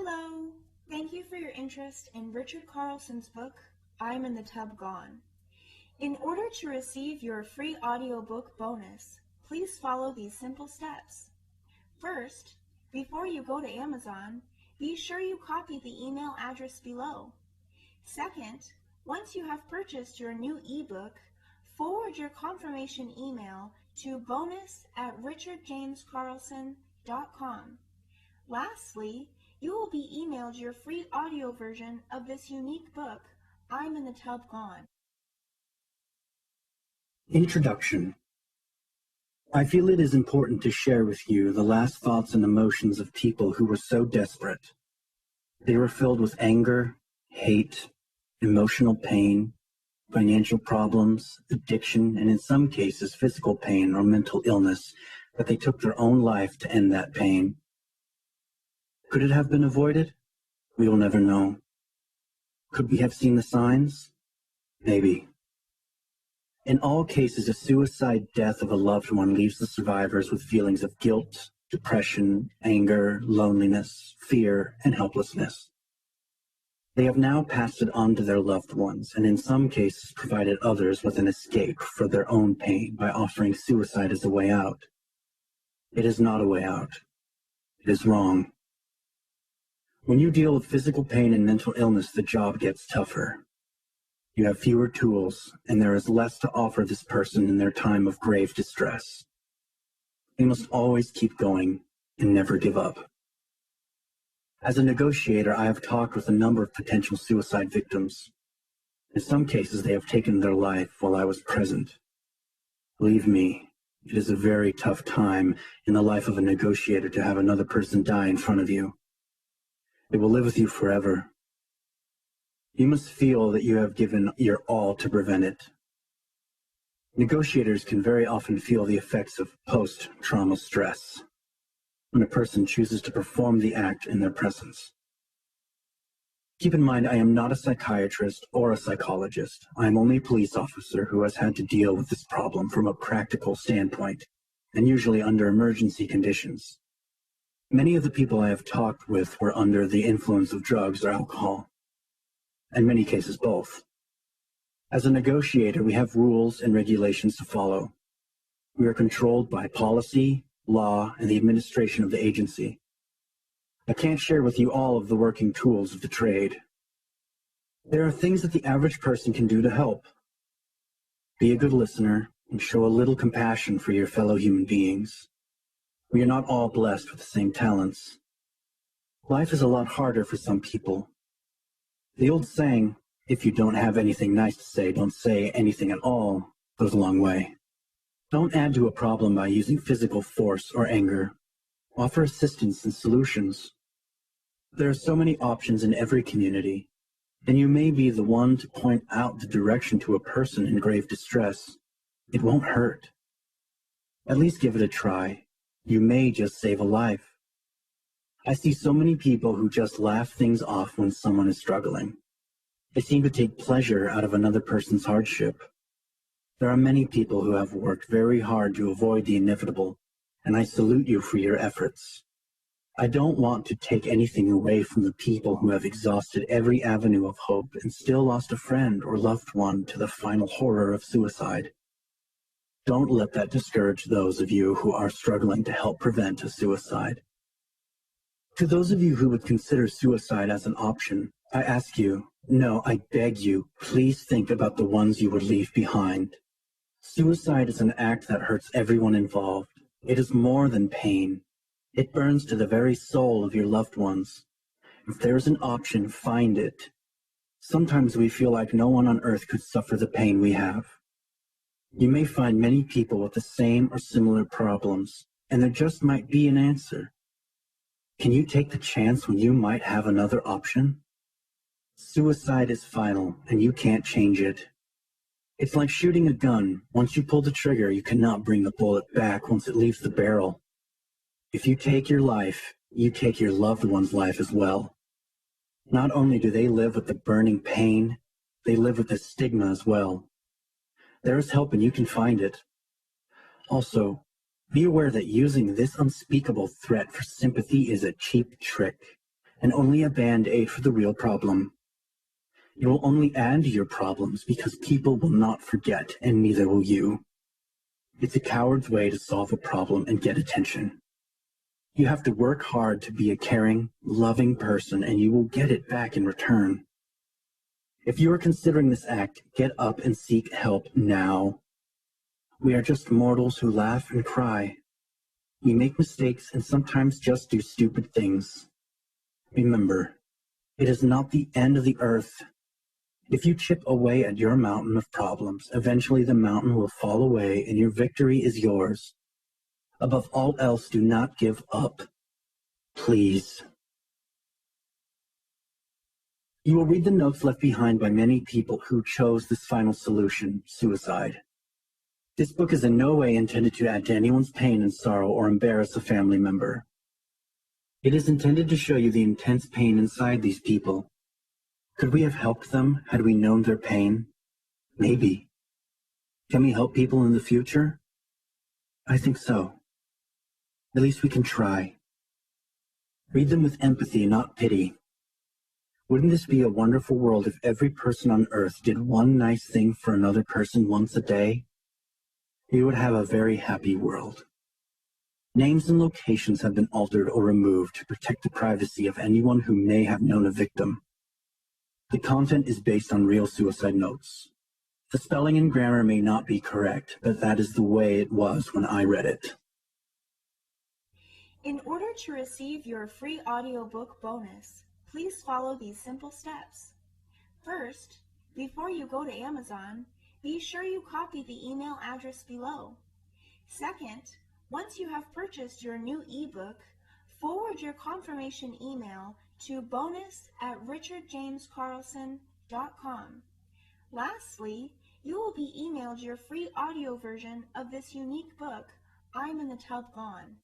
Hello! Thank you for your interest in Richard Carlson's book, I'm in the Tub Gone. In order to receive your free audiobook bonus, please follow these simple steps. First, before you go to Amazon, be sure you copy the email address below. Second, once you have purchased your new ebook, forward your confirmation email to bonus@richardjamescarlson.com. Lastly, you will be emailed your free audio version of this unique book, I'm in the Tub Gone. Introduction. I feel it is important to share with you the last thoughts and emotions of people who were so desperate. They were filled with anger, hate, emotional pain, financial problems, addiction, and in some cases physical pain or mental illness, but they took their own life to end that pain. Could it have been avoided? We will never know. Could we have seen the signs? Maybe. In all cases, a suicide death of a loved one leaves the survivors with feelings of guilt, depression, anger, loneliness, fear, and helplessness. They have now passed it on to their loved ones, and in some cases provided others with an escape for their own pain by offering suicide as a way out. It is not a way out. It is wrong. When you deal with physical pain and mental illness, the job gets tougher. You have fewer tools, and there is less to offer this person in their time of grave distress. They must always keep going and never give up. As a negotiator, I have talked with a number of potential suicide victims. In some cases, they have taken their life while I was present. Believe me, it is a very tough time in the life of a negotiator to have another person die in front of you. It will live with you forever. You must feel that you have given your all to prevent it. Negotiators can very often feel the effects of post-trauma stress when a person chooses to perform the act in their presence. Keep in mind, I am not a psychiatrist or a psychologist. I am only a police officer who has had to deal with this problem from a practical standpoint, and usually under emergency conditions. Many of the people I have talked with were under the influence of drugs or alcohol, in many cases both. As a negotiator, we have rules and regulations to follow. We are controlled by policy, law, and the administration of the agency. I can't share with you all of the working tools of the trade. There are things that the average person can do to help. Be a good listener and show a little compassion for your fellow human beings. We are not all blessed with the same talents. Life is a lot harder for some people. The old saying, if you don't have anything nice to say, don't say anything at all, goes a long way. Don't add to a problem by using physical force or anger. Offer assistance and solutions. There are so many options in every community, and you may be the one to point out the direction to a person in grave distress. It won't hurt. At least give it a try. You may just save a life. I see so many people who just laugh things off when someone is struggling. They seem to take pleasure out of another person's hardship. There are many people who have worked very hard to avoid the inevitable, and I salute you for your efforts. I don't want to take anything away from the people who have exhausted every avenue of hope and still lost a friend or loved one to the final horror of suicide. Don't let that discourage those of you who are struggling to help prevent a suicide. To those of you who would consider suicide as an option, I ask you, no, I beg you, please think about the ones you would leave behind. Suicide is an act that hurts everyone involved. It is more than pain. It burns to the very soul of your loved ones. If there is an option, find it. Sometimes we feel like no one on earth could suffer the pain we have. You may find many people with the same or similar problems, and there just might be an answer. Can you take the chance when you might have another option? Suicide is final, and you can't change it. It's like shooting a gun. Once you pull the trigger, you cannot bring the bullet back once it leaves the barrel. If you take your life, you take your loved one's life as well. Not only do they live with the burning pain, they live with the stigma as well. There is help and you can find it. Also, be aware that using this unspeakable threat for sympathy is a cheap trick. and only a band-aid for the real problem. It will only add to your problems because people will not forget, and neither will you. It's a coward's way to solve a problem and get attention. You have to work hard to be a caring, loving person, and you will get it back in return. If you are considering this act, get up and seek help now. We are just mortals who laugh and cry. We make mistakes and sometimes just do stupid things. Remember, it is not the end of the earth. If you chip away at your mountain of problems, eventually the mountain will fall away and your victory is yours. Above all else, do not give up. Please. You will read the notes left behind by many people who chose this final solution, suicide. This book is in no way intended to add to anyone's pain and sorrow or embarrass a family member. It is intended to show you the intense pain inside these people. Could we have helped them had we known their pain? Maybe. Can we help people in the future? I think so. At least we can try. Read them with empathy, not pity. Wouldn't this be a wonderful world if every person on Earth did one nice thing for another person once a day? We would have a very happy world. Names and locations have been altered or removed to protect the privacy of anyone who may have known a victim. The content is based on real suicide notes. The spelling and grammar may not be correct, but that is the way it was when I read it. In order to receive your free audiobook bonus, please follow these simple steps. First, before you go to Amazon, be sure you copy the email address below. Second, once you have purchased your new ebook, forward your confirmation email to bonus@richardjamescarlson.com. Lastly, you will be emailed your free audio version of this unique book, I'm in the Tub Gone.